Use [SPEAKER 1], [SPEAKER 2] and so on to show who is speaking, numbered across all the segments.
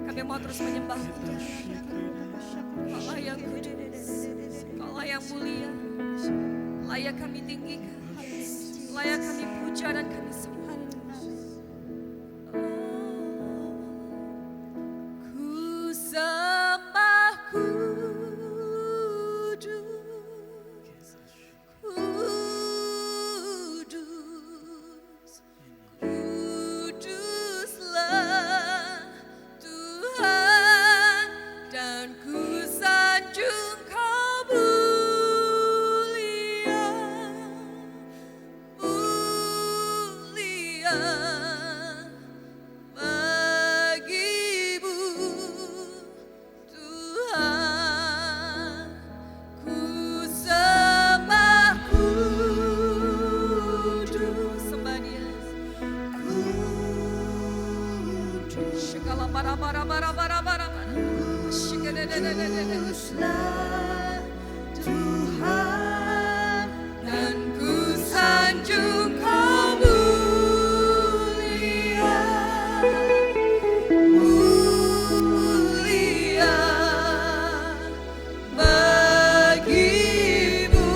[SPEAKER 1] Kami mau terus menyembah Allah yang kudus, Allah yang mulia. Layak kami tinggikan, layak kami puja dan kami sembah. Ku sembah kudus, kudus, kuduslah Tuhan, dan ku sanjung Kau mulia, mulia bagimu Tuhan. Ku sembah kudus, sembah Dia. Segala bara-bara.
[SPEAKER 2] Kuduslah Tuhan,
[SPEAKER 1] Dan ku sanjung Kau mulia, mulia bagimu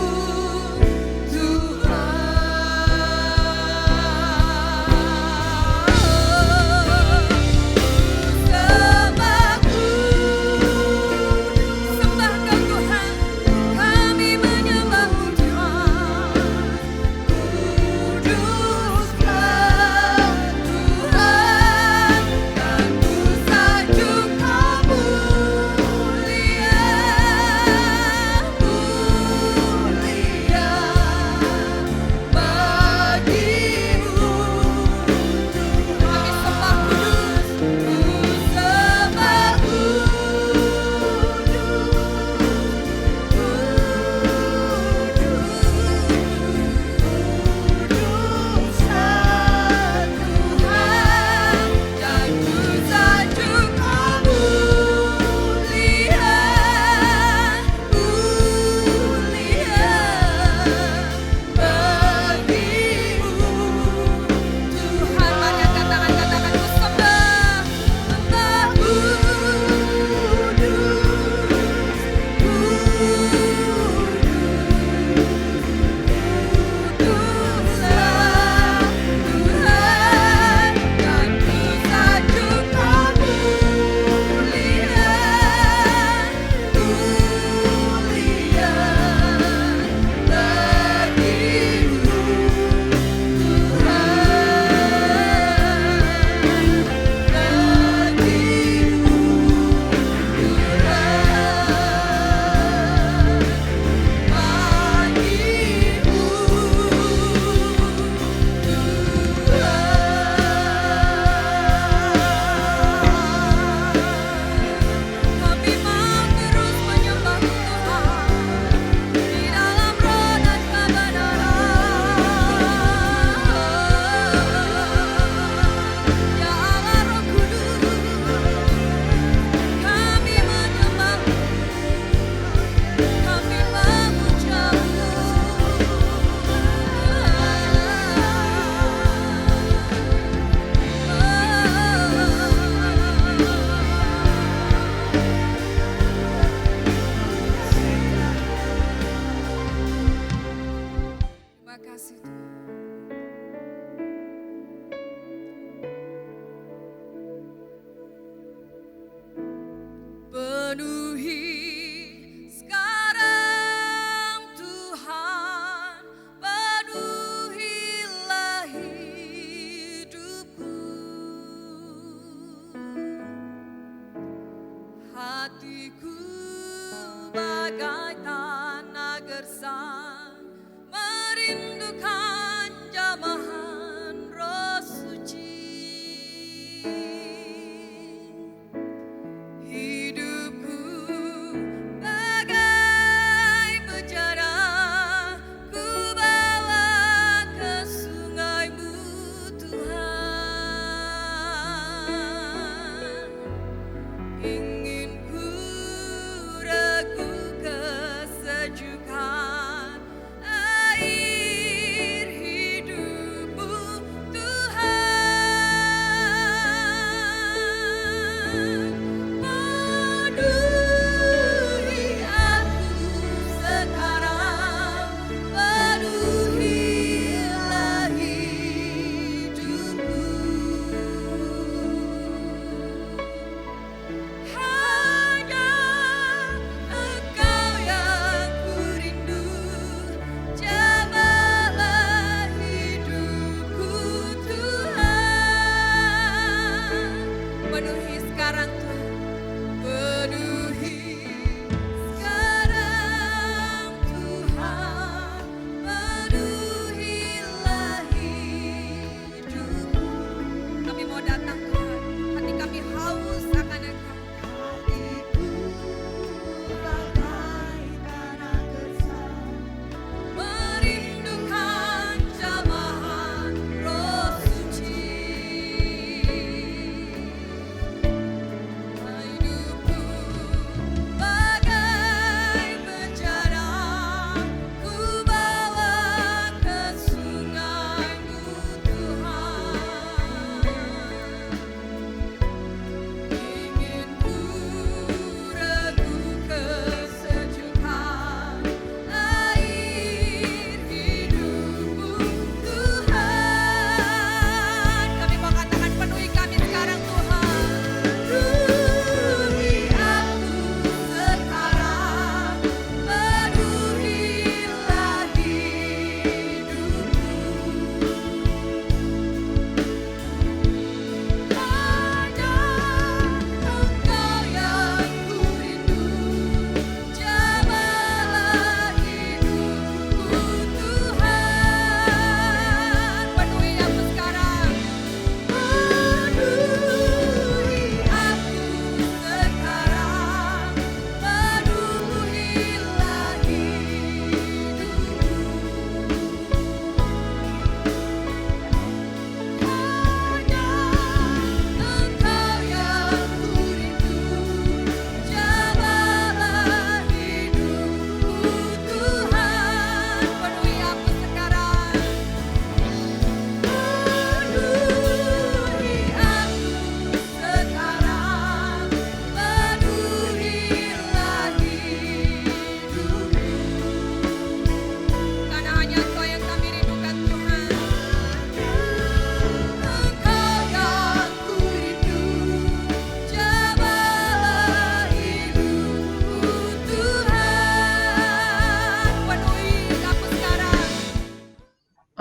[SPEAKER 1] Ingin ku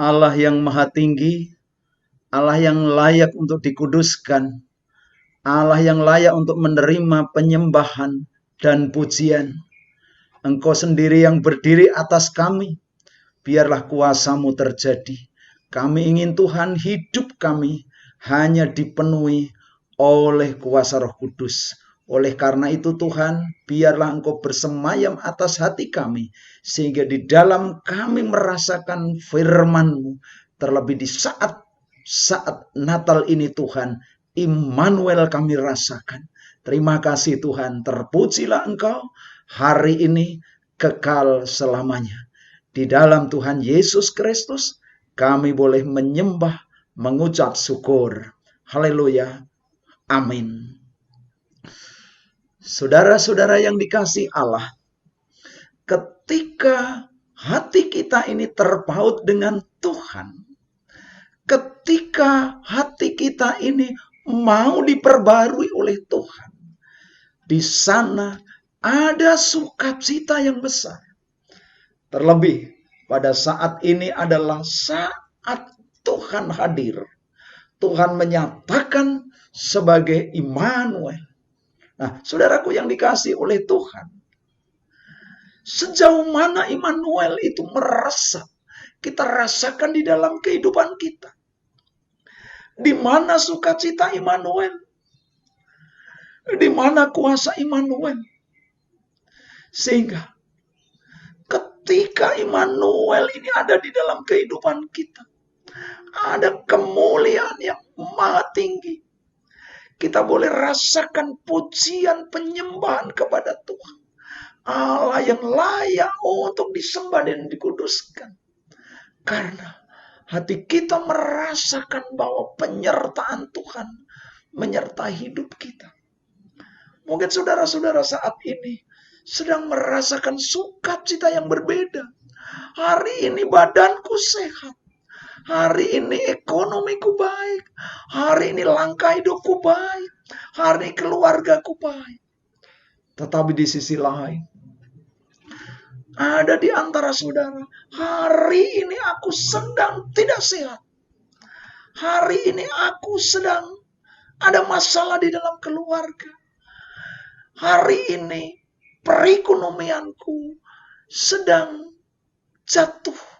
[SPEAKER 3] Allah yang maha tinggi, Allah yang layak untuk dikuduskan, Allah yang layak untuk menerima penyembahan dan pujian. Engkau sendiri yang berdiri atas kami, biarlah kuasa-Mu terjadi. Kami ingin Tuhan hidup kami hanya dipenuhi oleh kuasa Roh Kudus. Oleh karena itu Tuhan, biarlah Engkau bersemayam atas hati kami, sehingga di dalam kami merasakan firman-Mu. Terlebih di saat Natal ini Tuhan, Immanuel kami rasakan. Terima kasih Tuhan, terpujilah Engkau hari ini kekal selamanya. Di dalam Tuhan Yesus Kristus, kami boleh menyembah, mengucap syukur. Haleluya. Amin. Saudara-saudara yang dikasihi Allah, ketika hati kita ini terpaut dengan Tuhan, ketika hati kita ini mau diperbarui oleh Tuhan, di sana ada sukacita yang besar. Terlebih pada saat ini adalah saat Tuhan hadir. Tuhan menyatakan sebagai Immanuel. Nah, saudaraku yang dikasihi oleh Tuhan, sejauh mana Immanuel itu meresap, kita rasakan di dalam kehidupan kita. Di mana sukacita Immanuel? Di mana kuasa Immanuel? Sehingga ketika Immanuel ini ada di dalam kehidupan kita, ada kemuliaan yang maha tinggi. Kita boleh rasakan pujian penyembahan kepada Tuhan. Allah yang layak untuk disembah dan dikuduskan. Karena hati kita merasakan bahwa penyertaan Tuhan menyertai hidup kita. Mungkin saudara-saudara saat ini sedang merasakan sukacita yang berbeda. Hari ini badanku sehat. Hari ini ekonomiku baik. Hari ini langkah hidupku baik. Hari ini keluargaku baik. Tetapi di sisi lain, ada di antara saudara, hari ini aku sedang tidak sehat. Hari ini aku sedang ada masalah di dalam keluarga. Hari ini perekonomianku sedang jatuh.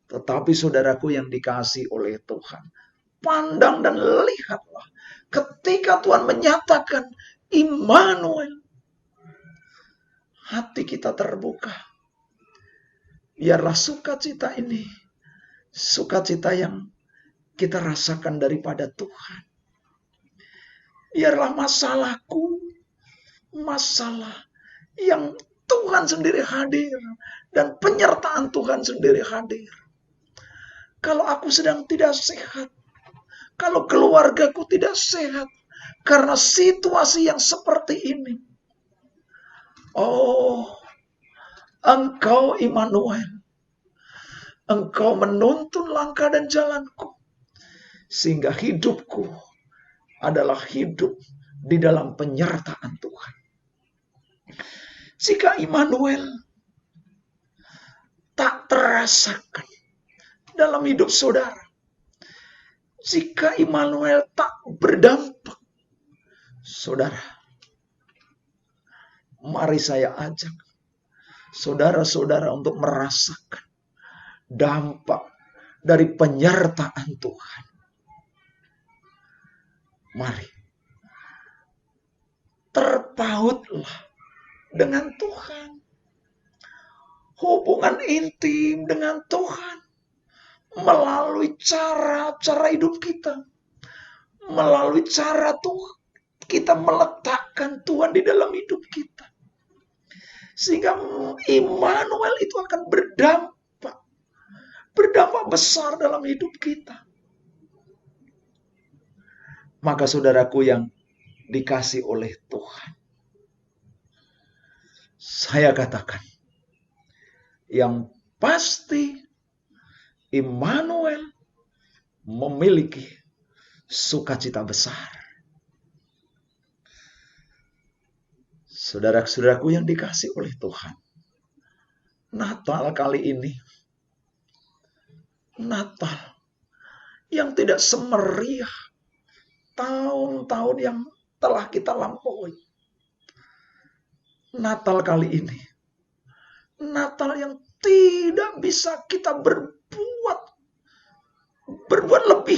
[SPEAKER 3] Tetapi saudaraku yang dikasihi oleh Tuhan, pandang dan lihatlah ketika Tuhan menyatakan Immanuel, hati kita terbuka. Biarlah sukacita ini, sukacita yang kita rasakan daripada Tuhan. Biarlah masalahku, masalah yang Tuhan sendiri hadir dan penyertaan Tuhan sendiri hadir. Kalau aku sedang tidak sehat, kalau keluargaku tidak sehat karena situasi yang seperti ini, oh, Engkau Immanuel, Engkau menuntun langkah dan jalanku, sehingga hidupku adalah hidup di dalam penyertaan Tuhan. Jika Immanuel tak terasakan dalam hidup saudara, jika Immanuel tak berdampak, saudara, mari saya ajak saudara-saudara untuk merasakan dampak dari penyertaan Tuhan. Mari terpautlah dengan Tuhan. Hubungan intim dengan Tuhan melalui cara-cara hidup kita. Melalui cara Tuhan, kita meletakkan Tuhan di dalam hidup kita. Sehingga Immanuel itu akan berdampak besar dalam hidup kita. Maka saudaraku yang dikasih oleh Tuhan, saya katakan, yang pasti Immanuel memiliki sukacita besar. Saudara-saudaraku yang dikasih oleh Tuhan, Natal kali ini Natal yang tidak semeriah tahun-tahun yang telah kita lampaui. Natal kali ini, Natal yang tidak bisa kita berbuat lebih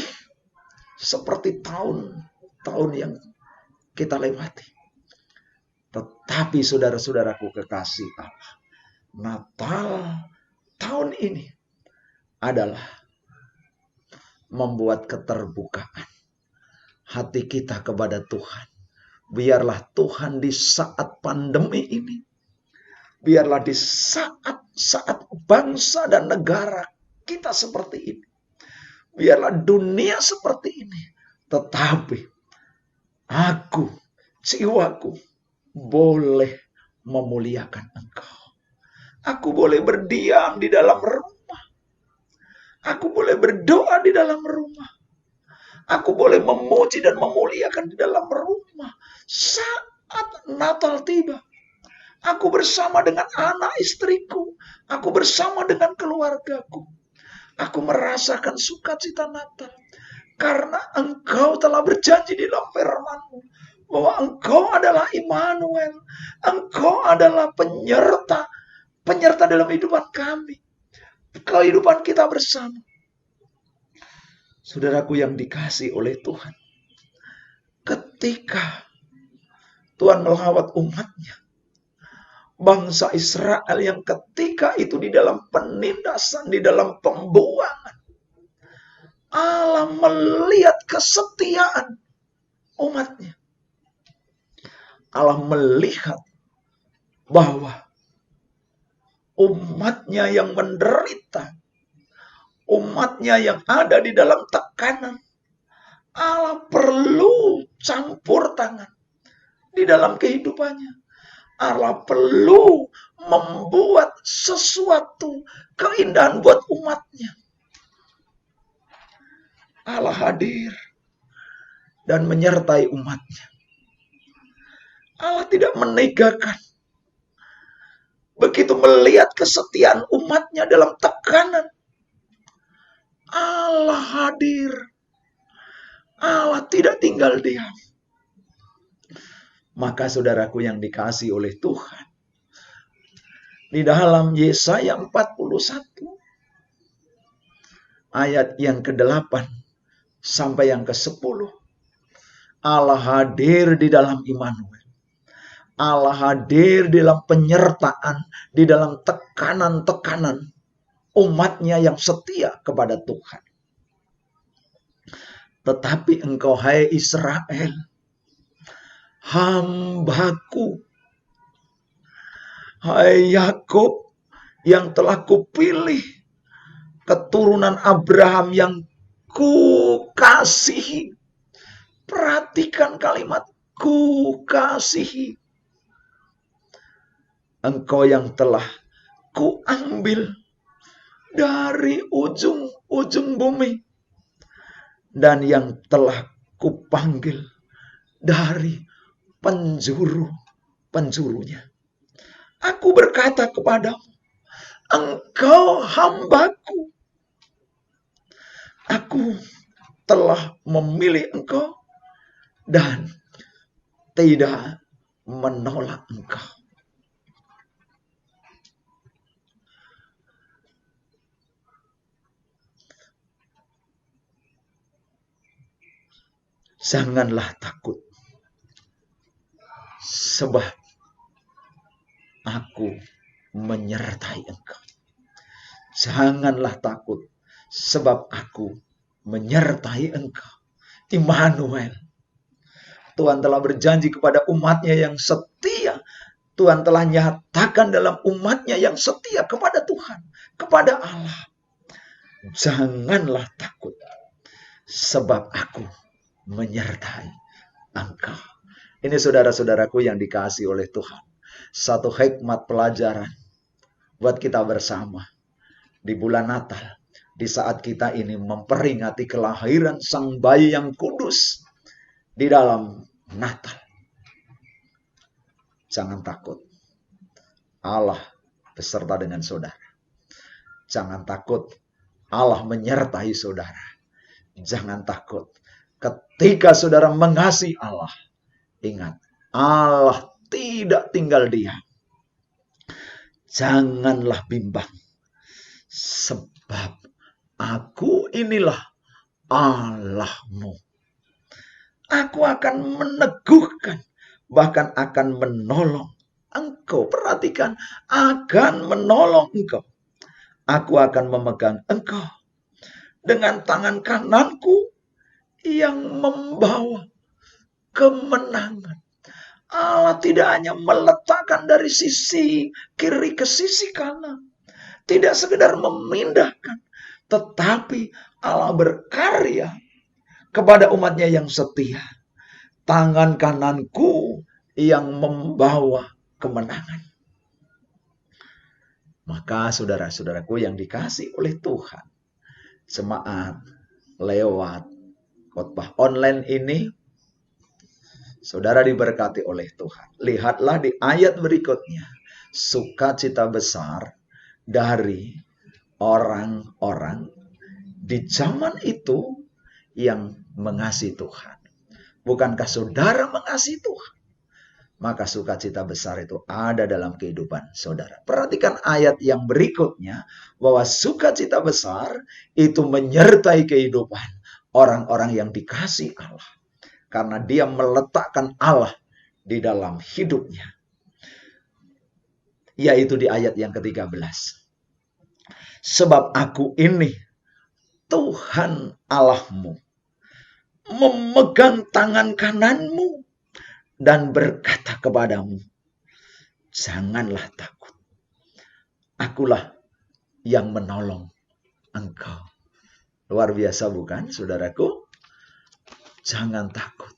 [SPEAKER 3] seperti tahun-tahun yang kita lewati. Tetapi saudara-saudaraku kekasih Allah, Natal tahun ini adalah membuat keterbukaan hati kita kepada Tuhan. Biarlah Tuhan di saat pandemi ini, biarlah di saat bangsa dan negara kita seperti ini, biarlah dunia seperti ini, tetapi aku, jiwaku, boleh memuliakan Engkau. Aku boleh berdiam di dalam rumah. Aku boleh berdoa di dalam rumah. Aku boleh memuji dan memuliakan di dalam rumah. Saat Natal tiba, aku bersama dengan anak istriku. Aku bersama dengan keluargaku. Aku merasakan sukacita Natal. Karena Engkau telah berjanji di dalam firman-Mu bahwa Engkau adalah Immanuel. Engkau adalah penyerta dalam kehidupan kami. Kehidupan kita bersama. Saudaraku yang dikasihi oleh Tuhan. Ketika Tuhan melawat umatnya, bangsa Israel yang ketika itu di dalam penindasan, di dalam pembuangan, Allah melihat kesetiaan umatnya. Allah melihat bahwa umatnya yang menderita, umatnya yang ada di dalam tekanan, Allah perlu campur tangan di dalam kehidupannya. Allah perlu membuat sesuatu keindahan buat umatnya. Allah hadir dan menyertai umatnya. Allah tidak menegakkan. Begitu melihat kesetiaan umatnya dalam tekanan, Allah hadir. Allah tidak tinggal diam. Maka saudaraku yang dikasihi oleh Tuhan, di dalam Yesaya 41 ayat yang ke-8 sampai yang ke-10, Allah hadir di dalam Immanuel. Allah hadir di dalam penyertaan, di dalam tekanan-tekanan umatnya yang setia kepada Tuhan. Tetapi engkau, hai Israel, hambaku, hai Yakub yang telah kupilih, keturunan Abraham yang kukasihi. Perhatikan kalimat kukasihi. Engkau yang telah kuambil dari ujung-ujung bumi, dan yang telah kupanggil dari penjuru-penjurunya. Aku berkata kepadamu, engkau hambaku. Aku telah memilih engkau dan tidak menolak engkau. Janganlah takut, sebab aku menyertai engkau. Janganlah takut, sebab aku menyertai engkau. Immanuel. Tuhan telah berjanji kepada umatnya yang setia. Tuhan telah nyatakan dalam umatnya yang setia kepada Tuhan, kepada Allah. Janganlah takut, sebab aku menyertai engkau. Ini saudara-saudaraku yang dikasihi oleh Tuhan. Satu hikmat pelajaran buat kita bersama di bulan Natal. Di saat kita ini memperingati kelahiran sang bayi yang kudus di dalam Natal. Jangan takut. Allah beserta dengan saudara. Jangan takut. Allah menyertai saudara. Jangan takut. Ketika saudara mengasihi Allah, ingat, Allah tidak tinggal diam. Janganlah bimbang. Sebab aku inilah Allahmu. Aku akan meneguhkan, bahkan akan menolong engkau. Perhatikan, akan menolong engkau. Aku akan memegang engkau dengan tangan kananku yang membawa kemenangan. Allah tidak hanya meletakkan dari sisi kiri ke sisi kanan. Tidak sekedar memindahkan. Tetapi Allah berkarya kepada umatnya yang setia. Tangan kananku yang membawa kemenangan. Maka saudara-saudaraku yang dikasih oleh Tuhan, jemaat lewat khotbah online ini, saudara diberkati oleh Tuhan. Lihatlah di ayat berikutnya, sukacita besar dari orang-orang di zaman itu yang mengasihi Tuhan. Bukankah saudara mengasihi Tuhan? Maka sukacita besar itu ada dalam kehidupan saudara. Perhatikan ayat yang berikutnya, bahwa sukacita besar itu menyertai kehidupan orang-orang yang dikasihi Allah. Karena dia meletakkan Allah di dalam hidupnya. Yaitu di ayat yang ke-13. Sebab aku ini Tuhan Allahmu, memegang tangan kananmu dan berkata kepadamu, janganlah takut. Akulah yang menolong engkau. Luar biasa bukan, saudaraku? Jangan takut.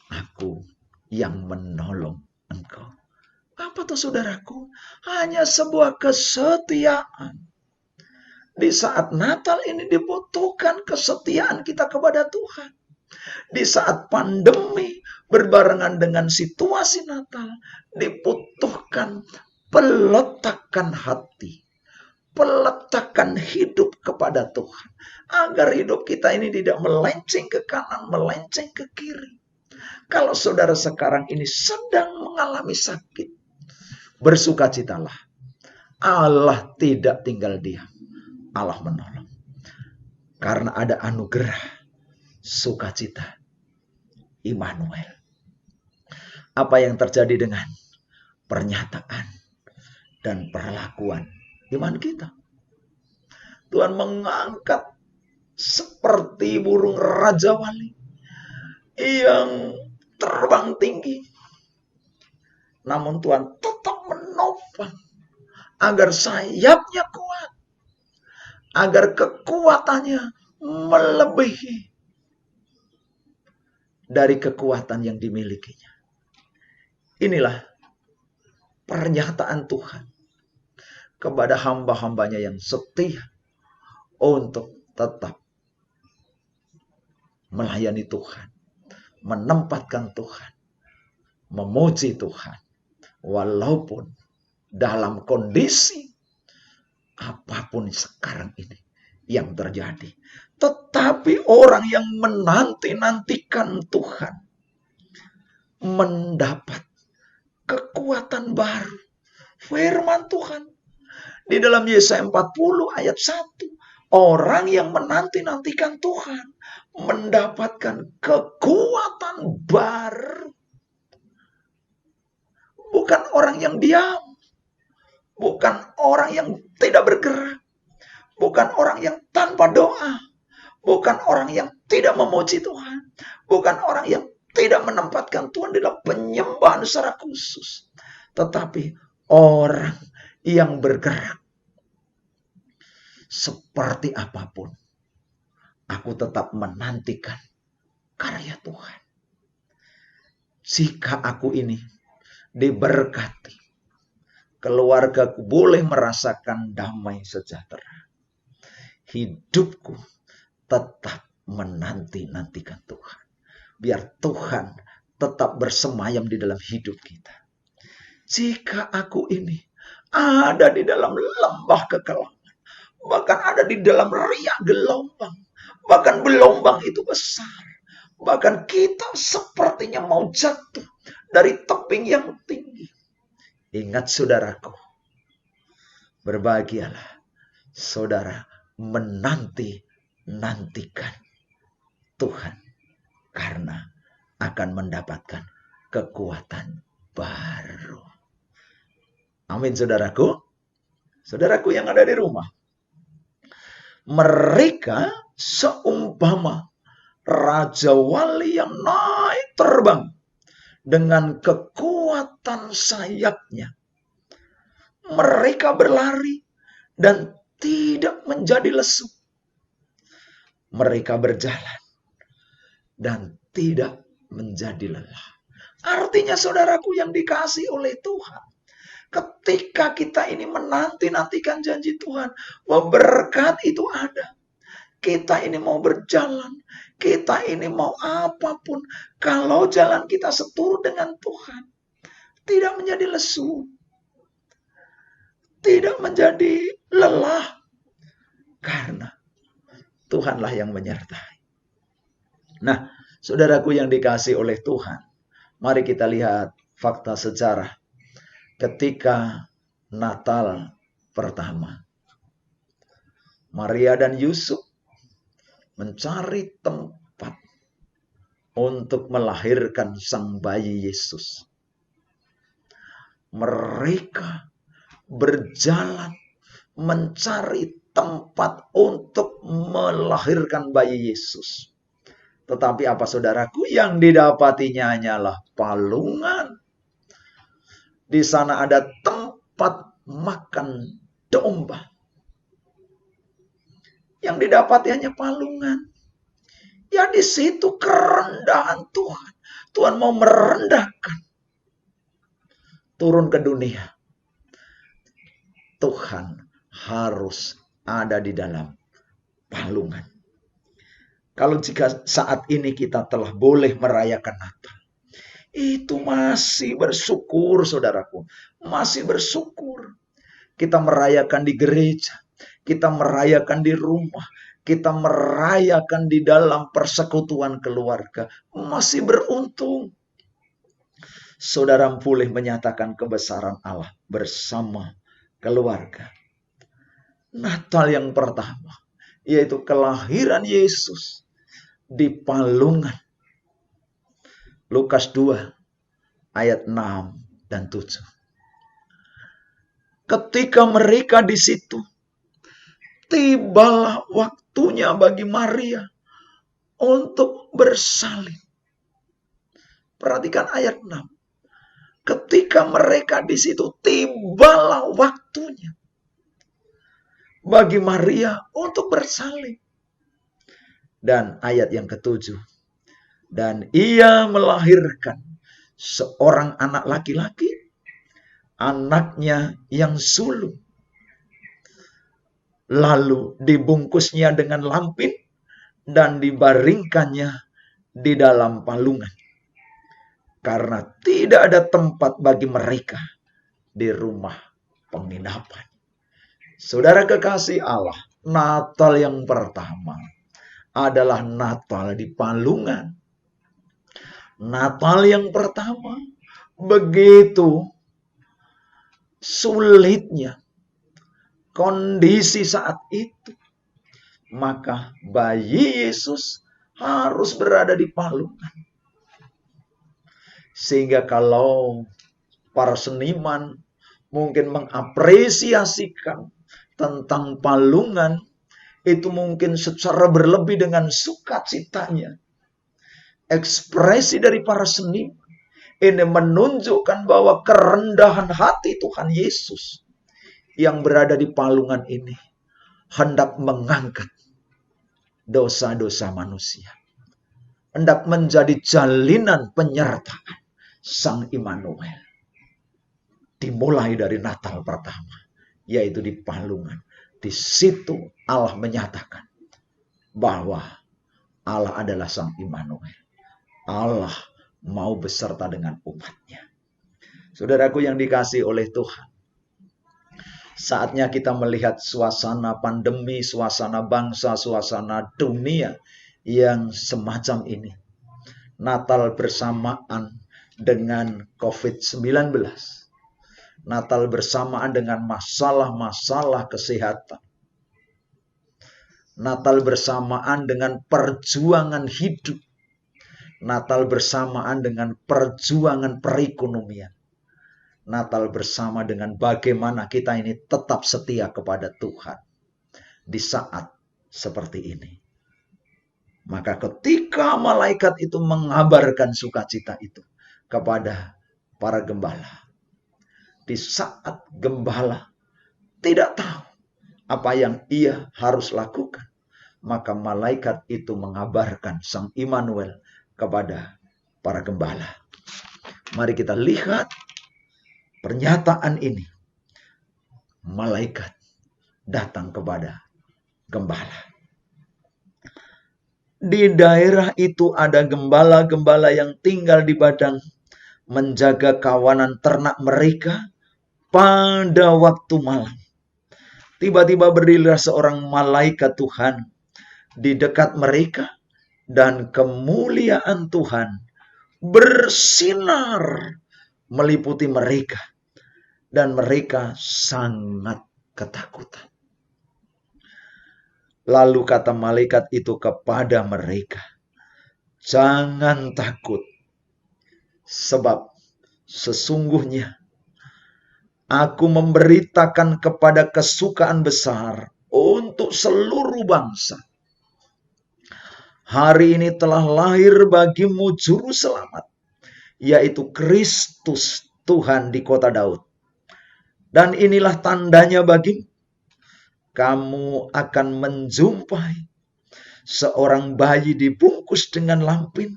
[SPEAKER 3] Aku yang menolong engkau. Apa tuh saudaraku? Hanya sebuah kesetiaan. Di saat Natal ini dibutuhkan kesetiaan kita kepada Tuhan. Di saat pandemi berbarengan dengan situasi Natal, dibutuhkan peletakan hati, peletakan hidup kepada Tuhan, agar hidup kita ini tidak melenceng ke kanan, melenceng ke kiri. Kalau saudara sekarang ini sedang mengalami sakit, bersukacitalah. Allah tidak tinggal diam. Allah menolong. Karena ada anugerah sukacita Immanuel. Apa yang terjadi dengan pernyataan dan perlakuan iman kita? Tuhan mengangkat seperti burung raja wali yang terbang tinggi. Namun Tuhan tetap menopang agar sayapnya kuat, agar kekuatannya melebihi dari kekuatan yang dimilikinya. Inilah pernyataan Tuhan kepada hamba-hambanya yang setia untuk tetap melayani Tuhan, menempatkan Tuhan, memuji Tuhan, walaupun dalam kondisi apapun sekarang ini yang terjadi. Tetapi orang yang menanti-nantikan Tuhan mendapat kekuatan baru. Firman Tuhan di dalam Yesaya 40 ayat 1. Orang yang menanti-nantikan Tuhan mendapatkan kekuatan baru. Bukan orang yang diam. Bukan orang yang tidak bergerak. Bukan orang yang tanpa doa. Bukan orang yang tidak memuji Tuhan. Bukan orang yang tidak menempatkan Tuhan dalam penyembahan secara khusus. Tetapi orang yang bergerak. Seperti apapun, aku tetap menantikan karya Tuhan. Jika aku ini diberkati, keluargaku boleh merasakan damai sejahtera. Hidupku tetap menanti-nantikan Tuhan. Biar Tuhan tetap bersemayam di dalam hidup kita. Jika aku ini ada di dalam lembah kekelaman, Bahkan ada di dalam riak gelombang. Bahkan gelombang itu besar. Bahkan kita sepertinya mau jatuh dari tebing yang tinggi. Ingat saudaraku, berbahagialah saudara menantikan Tuhan, karena akan mendapatkan kekuatan baru. Amin saudaraku. Saudaraku yang ada di rumah. Mereka seumpama Raja Wali yang naik terbang dengan kekuatan sayapnya. Mereka berlari dan tidak menjadi lesu. Mereka berjalan dan tidak menjadi lelah. Artinya saudaraku yang dikasihi oleh Tuhan, ketika kita ini menantikan janji Tuhan, bahwa berkat itu ada. Kita ini mau berjalan, kita ini mau apapun, kalau jalan kita seturut dengan Tuhan, tidak menjadi lesu, tidak menjadi lelah, karena Tuhanlah yang menyertai. Nah, saudaraku yang dikasihi oleh Tuhan, mari kita lihat fakta sejarah ketika Natal pertama. Maria dan Yusuf mencari tempat untuk melahirkan sang bayi Yesus. Mereka berjalan mencari tempat untuk melahirkan bayi Yesus. Tetapi apa saudaraku, yang didapatinya hanyalah palungan. Di sana ada tempat makan domba. Yang didapati hanya palungan. Ya di situ kerendahan Tuhan. Tuhan mau merendahkan. Turun ke dunia. Tuhan harus ada di dalam palungan. Kalau jika saat ini kita telah boleh merayakan Natal, itu masih bersyukur saudaraku. Masih bersyukur. Kita merayakan di gereja. Kita merayakan di rumah. Kita merayakan di dalam persekutuan keluarga. Masih beruntung. Saudara boleh menyatakan kebesaran Allah bersama keluarga. Natal yang pertama, yaitu kelahiran Yesus di palungan. Lukas 2 ayat 6 dan 7. Ketika mereka di situ, tibalah waktunya bagi Maria untuk bersalin. Perhatikan ayat 6. Ketika mereka di situ, tibalah waktunya bagi Maria untuk bersalin. Dan ayat yang ke-7. Dan ia melahirkan seorang anak laki-laki, anaknya yang sulung. Lalu dibungkusnya dengan lampin dan dibaringkannya di dalam palungan. Karena tidak ada tempat bagi mereka di rumah penginapan. Saudara kekasih Allah, Natal yang pertama adalah Natal di palungan. Natal yang pertama begitu sulitnya kondisi saat itu. Maka bayi Yesus harus berada di palungan. Sehingga kalau para seniman mungkin mengapresiasikan tentang palungan, itu mungkin secara berlebih dengan sukacitanya. Ekspresi dari para seniman ini menunjukkan bahwa kerendahan hati Tuhan Yesus yang berada di palungan ini hendak mengangkat dosa-dosa manusia. Hendak menjadi jalinan penyertaan Sang Immanuel. Dimulai dari Natal pertama, yaitu di palungan. Di situ Allah menyatakan bahwa Allah adalah Sang Immanuel. Allah mau beserta dengan umatnya. Saudaraku yang dikasihi oleh Tuhan, Saatnya kita melihat suasana pandemi, suasana bangsa, suasana dunia yang semacam ini. Natal bersamaan dengan COVID-19. Natal bersamaan dengan masalah-masalah kesehatan. Natal bersamaan dengan perjuangan hidup. Natal bersamaan dengan perjuangan perekonomian. Natal bersama dengan bagaimana kita ini tetap setia kepada Tuhan di saat seperti ini. Maka ketika malaikat itu mengabarkan sukacita itu kepada para gembala, di saat gembala tidak tahu apa yang ia harus lakukan, maka malaikat itu mengabarkan Sang Immanuel kepada para gembala. Mari kita lihat pernyataan ini. Malaikat datang kepada gembala. Di daerah itu ada gembala-gembala yang tinggal di padang, menjaga kawanan ternak mereka pada waktu malam. Tiba-tiba berdirilah seorang malaikat Tuhan di dekat mereka, dan kemuliaan Tuhan bersinar meliputi mereka, dan mereka sangat ketakutan. Lalu kata malaikat itu kepada mereka, jangan takut, sebab sesungguhnya aku memberitakan kepada kesukaan besar untuk seluruh bangsa. Hari ini telah lahir bagimu juru selamat, yaitu Kristus Tuhan di kota Daud. Dan inilah tandanya bagimu. Kamu akan menjumpai seorang bayi dibungkus dengan lampin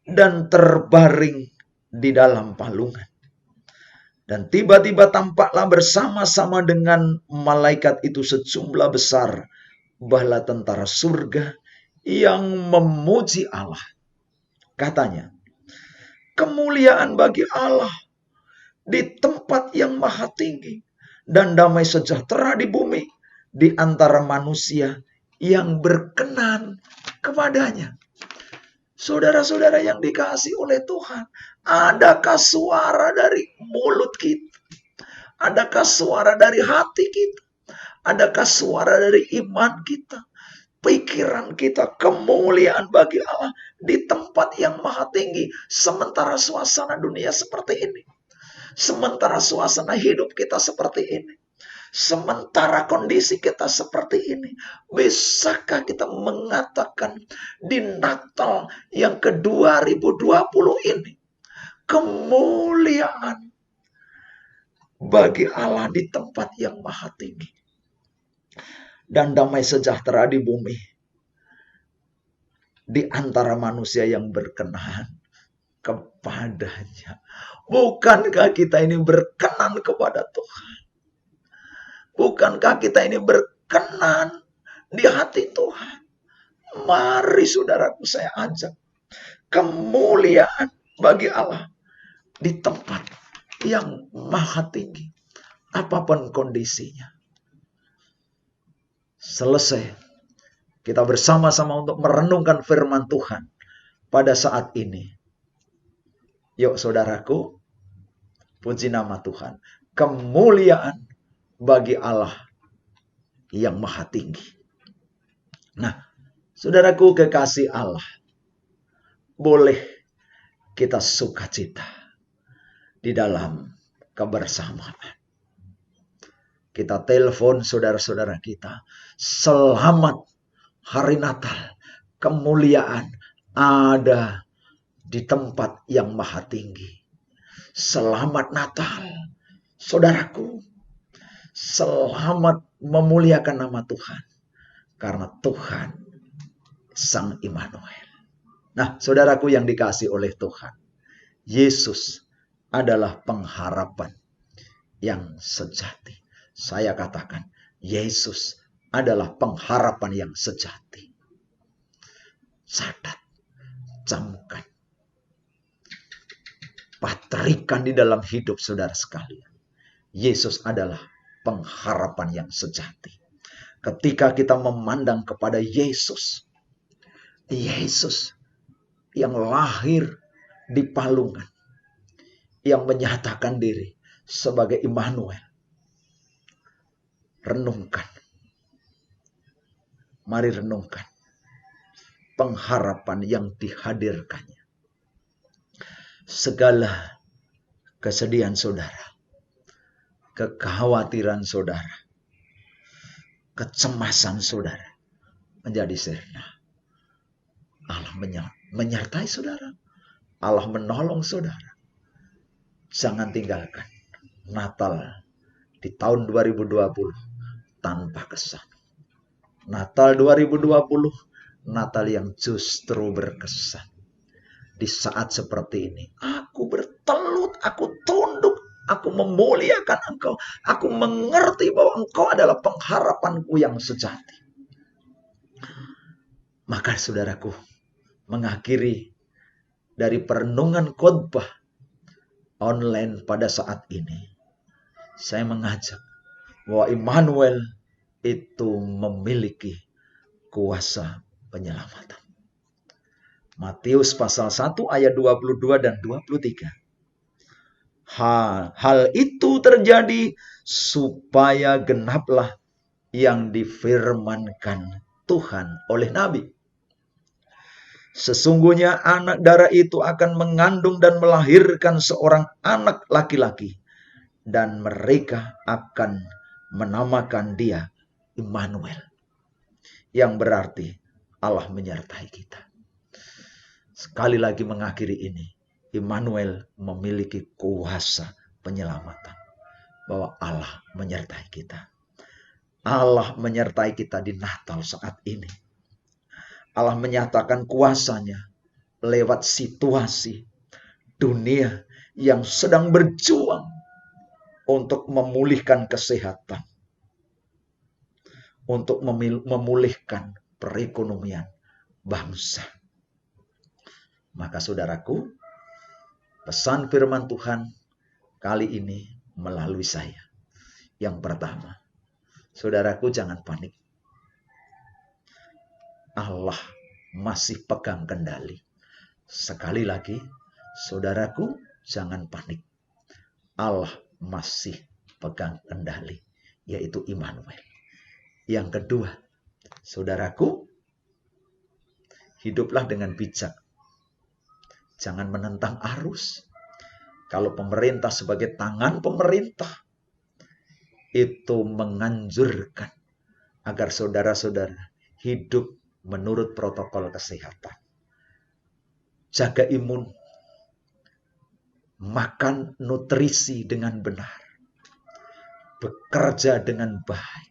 [SPEAKER 3] dan terbaring di dalam palungan. Dan tiba-tiba tampaklah bersama-sama dengan malaikat itu sejumlah besar bala tentara surga yang memuji Allah. Katanya, kemuliaan bagi Allah di tempat yang maha tinggi, dan damai sejahtera di bumi di antara manusia yang berkenan kepadanya. Saudara-saudara yang dikasihi oleh Tuhan, adakah suara dari mulut kita? Adakah suara dari hati kita? Adakah suara dari iman kita? Pikiran kita, kemuliaan bagi Allah di tempat yang maha tinggi, sementara suasana dunia seperti ini. Sementara suasana hidup kita seperti ini. Sementara kondisi kita seperti ini. Bisakah kita mengatakan di Natal yang ke-2020 ini, kemuliaan bagi Allah di tempat yang maha tinggi, dan damai sejahtera di bumi di antara manusia yang berkenan kepadanya. Bukankah kita ini berkenan kepada Tuhan? Bukankah kita ini berkenan di hati Tuhan? Mari saudaraku, saya ajak, kemuliaan bagi Allah di tempat yang maha tinggi, apapun kondisinya. Selesai kita bersama-sama untuk merenungkan firman Tuhan pada saat ini. Yuk saudaraku, puji nama Tuhan. Kemuliaan bagi Allah yang maha tinggi. Nah, saudaraku kekasih Allah, boleh kita sukacita di dalam kebersamaan. Kita telepon saudara-saudara kita, selamat hari Natal, kemuliaan ada di tempat yang maha tinggi. Selamat Natal, saudaraku. Selamat memuliakan nama Tuhan, karena Tuhan Sang Immanuel. Nah, saudaraku yang dikasihi oleh Tuhan, Yesus adalah pengharapan yang sejati. Saya katakan, Yesus adalah pengharapan yang sejati. Catat, camkan, patrikan di dalam hidup saudara sekalian. Yesus adalah pengharapan yang sejati. Ketika kita memandang kepada Yesus, Yesus yang lahir di palungan, yang menyatakan diri sebagai Immanuel. Renungkan. Mari renungkan pengharapan yang dihadirkannya. Segala kesedihan saudara, kekhawatiran saudara, kecemasan saudara menjadi sirna. Allah menyertai saudara. Allah menolong saudara. Jangan tinggalkan Natal di tahun 2020 tanpa kesan. Natal 2020, Natal yang justru berkesan. Di saat seperti ini, aku bertelut, aku tunduk, aku memuliakan Engkau. Aku mengerti bahwa Engkau adalah pengharapanku yang sejati. Maka saudaraku, mengakhiri dari perenungan khotbah online pada saat ini, saya mengajak bahwa Immanuel itu memiliki kuasa penyelamatan. Matius pasal 1 ayat 22 dan 23. Hal itu terjadi supaya genaplah yang difirmankan Tuhan oleh Nabi. Sesungguhnya anak darah itu akan mengandung dan melahirkan seorang anak laki-laki, dan mereka akan menamakan dia Immanuel, yang berarti Allah menyertai kita. Sekali lagi mengakhiri ini, Immanuel memiliki kuasa penyelamatan, bahwa Allah menyertai kita. Allah menyertai kita di Natal saat ini. Allah menyatakan kuasanya lewat situasi dunia yang sedang berjuang untuk memulihkan kesehatan, untuk memulihkan perekonomian bangsa. Maka saudaraku, pesan firman Tuhan kali ini melalui saya. Yang pertama, saudaraku jangan panik. Allah masih pegang kendali. Sekali lagi, saudaraku jangan panik. Allah masih pegang kendali, yaitu Immanuel. Yang kedua, saudaraku, hiduplah dengan bijak. Jangan menentang arus. Kalau pemerintah sebagai tangan pemerintah, itu menganjurkan agar saudara-saudara hidup menurut protokol kesehatan. Jaga imun, makan nutrisi dengan benar, bekerja dengan baik.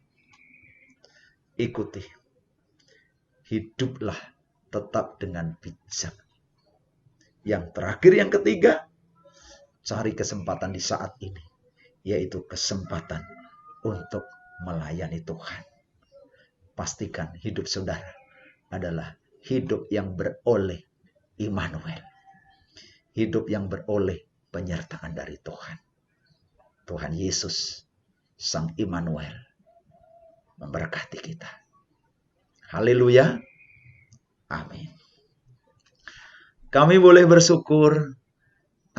[SPEAKER 3] Ikuti, hiduplah tetap dengan bijak. Yang terakhir, yang ketiga, cari kesempatan di saat ini, yaitu kesempatan untuk melayani Tuhan. Pastikan hidup saudara adalah hidup yang beroleh Immanuel. Hidup yang beroleh penyertaan dari Tuhan. Tuhan Yesus, Sang Immanuel, memberkati kita. Haleluya. Amin. Kami boleh bersyukur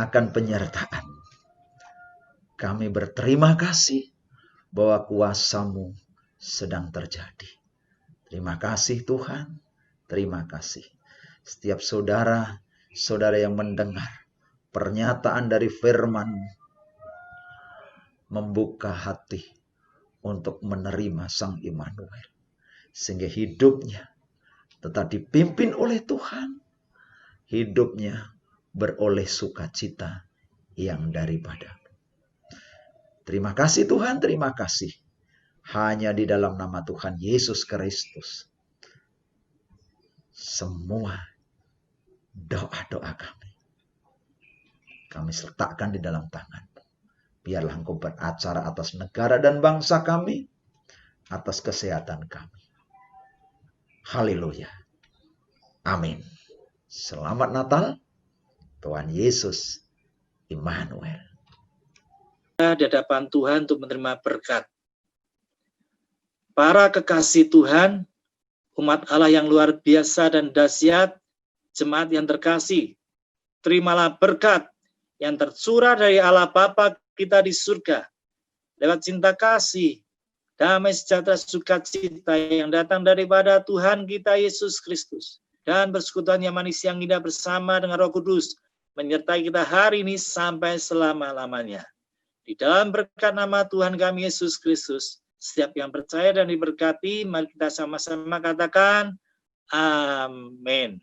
[SPEAKER 3] akan penyertaan. Kami berterima kasih bahwa kuasa-Mu sedang terjadi. Terima kasih Tuhan. Terima kasih. Setiap saudara yang mendengar pernyataan dari firman-Mu, membuka hati untuk menerima Sang Immanuel, sehingga hidupnya tetap dipimpin oleh Tuhan. Hidupnya beroleh sukacita yang daripada. Terima kasih Tuhan, terima kasih. Hanya di dalam nama Tuhan Yesus Kristus, semua doa-doa kami letakkan di dalam tangan-Mu. Biarlah Engkau beracara atas negara dan bangsa kami, atas kesehatan kami. Haleluya. Amin. Selamat Natal, Tuhan Yesus Immanuel.
[SPEAKER 2] Di hadapan Tuhan untuk menerima berkat.
[SPEAKER 4] Para kekasih Tuhan, umat Allah yang luar biasa dan dahsyat, jemaat yang terkasih, terimalah berkat yang tercurah dari Allah Bapa kita di surga, lewat cinta kasih, damai sejahtera sukacita yang datang daripada Tuhan kita Yesus Kristus, dan persekutuan yang manis yang indah bersama dengan Roh Kudus, menyertai kita hari ini sampai selama-lamanya. Di dalam berkat nama Tuhan kami Yesus Kristus, setiap yang percaya dan diberkati, mari kita sama-sama katakan, amin.